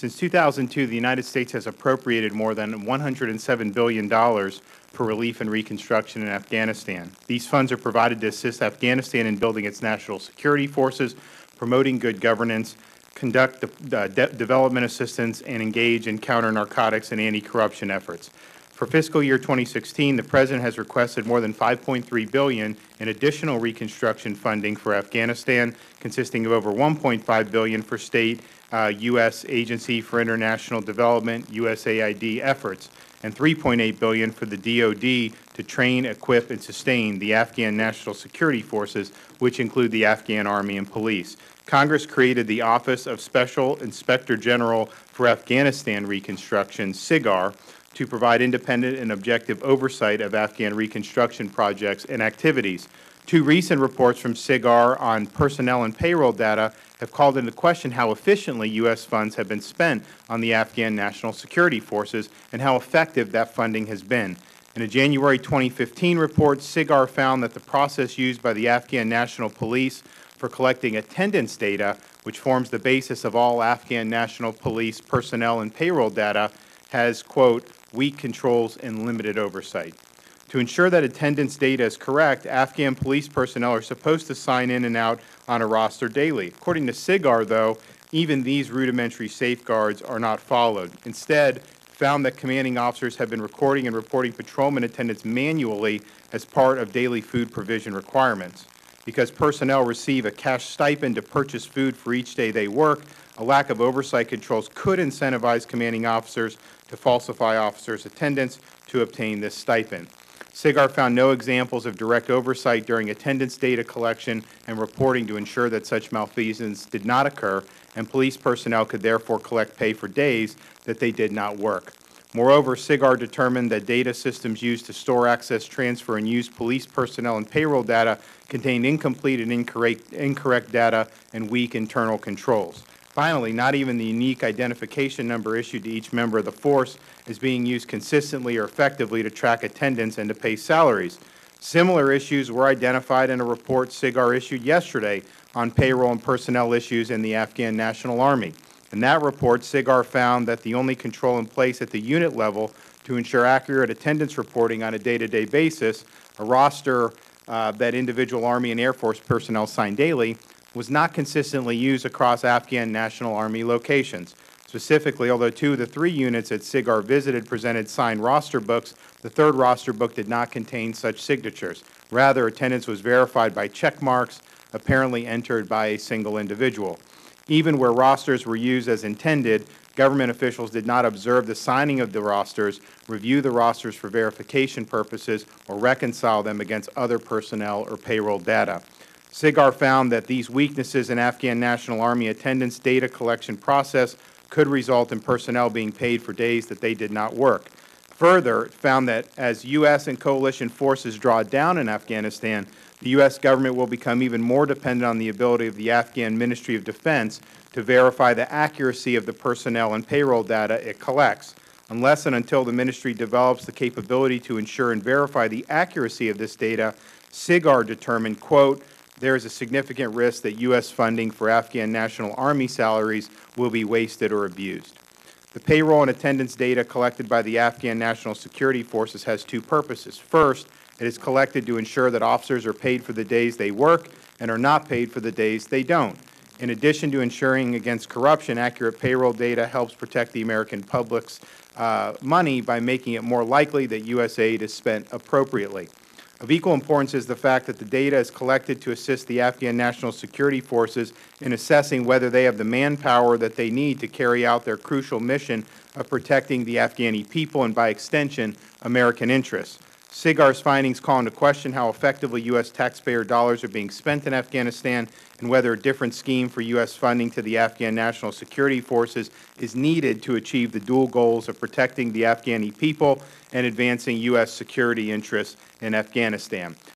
Since 2002, the United States has appropriated more than $107 billion for relief and reconstruction in Afghanistan. These funds are provided to assist Afghanistan in building its national security forces, promoting good governance, conduct development assistance, and engage in counter-narcotics and anti-corruption efforts. For fiscal year 2016, the President has requested more than $5.3 billion in additional reconstruction funding for Afghanistan, consisting of over $1.5 billion for state U.S. Agency for International Development, USAID efforts, and $3.8 billion for the DoD to train, equip, and sustain the Afghan National Security Forces, which include the Afghan Army and Police. Congress created the Office of Special Inspector General for Afghanistan Reconstruction, SIGAR, to provide independent and objective oversight of Afghan reconstruction projects and activities. Two recent reports from SIGAR on personnel and payroll data have called into question how efficiently U.S. funds have been spent on the Afghan National Security Forces and how effective that funding has been. In a January 2015 report, SIGAR found that the process used by the Afghan National Police for collecting attendance data, which forms the basis of all Afghan National Police personnel and payroll data, has, quote, weak controls and limited oversight. To ensure that attendance data is correct, Afghan police personnel are supposed to sign in and out on a roster daily. According to SIGAR, though, even these rudimentary safeguards are not followed. Instead, found that commanding officers have been recording and reporting patrolman attendance manually as part of daily food provision requirements. Because personnel receive a cash stipend to purchase food for each day they work, a lack of oversight controls could incentivize commanding officers to falsify officers' attendance to obtain this stipend. SIGAR found no examples of direct oversight during attendance data collection and reporting to ensure that such malfeasance did not occur, and police personnel could therefore collect pay for days that they did not work. Moreover, SIGAR determined that data systems used to store, access, transfer, and use police personnel and payroll data contained incomplete and incorrect data and weak internal controls. Finally, not even the unique identification number issued to each member of the force is being used consistently or effectively to track attendance and to pay salaries. Similar issues were identified in a report SIGAR issued yesterday on payroll and personnel issues in the Afghan National Army. In that report, SIGAR found that the only control in place at the unit level to ensure accurate attendance reporting on a day-to-day basis, a roster that individual Army and Air Force personnel sign daily, was not consistently used across Afghan National Army locations. Specifically, although 2 of the 3 units that SIGAR visited presented signed roster books, the third roster book did not contain such signatures. Rather, attendance was verified by check marks, apparently entered by a single individual. Even where rosters were used as intended, government officials did not observe the signing of the rosters, review the rosters for verification purposes, or reconcile them against other personnel or payroll data. SIGAR found that these weaknesses in Afghan National Army attendance data collection process could result in personnel being paid for days that they did not work. Further, it found that as U.S. and coalition forces draw down in Afghanistan, the U.S. government will become even more dependent on the ability of the Afghan Ministry of Defense to verify the accuracy of the personnel and payroll data it collects. Unless and until the ministry develops the capability to ensure and verify the accuracy of this data, SIGAR determined, quote, there is a significant risk that U.S. funding for Afghan National Army salaries will be wasted or abused. The payroll and attendance data collected by the Afghan National Security Forces has 2 purposes. First, it is collected to ensure that officers are paid for the days they work and are not paid for the days they don't. In addition to ensuring against corruption, accurate payroll data helps protect the American public's money by making it more likely that U.S. aid is spent appropriately. Of equal importance is the fact that the data is collected to assist the Afghan National Security Forces in assessing whether they have the manpower that they need to carry out their crucial mission of protecting the Afghani people and, by extension, American interests. SIGAR's findings call into question how effectively U.S. taxpayer dollars are being spent in Afghanistan and whether a different scheme for U.S. funding to the Afghan National Security Forces is needed to achieve the dual goals of protecting the Afghani people and advancing U.S. security interests in Afghanistan.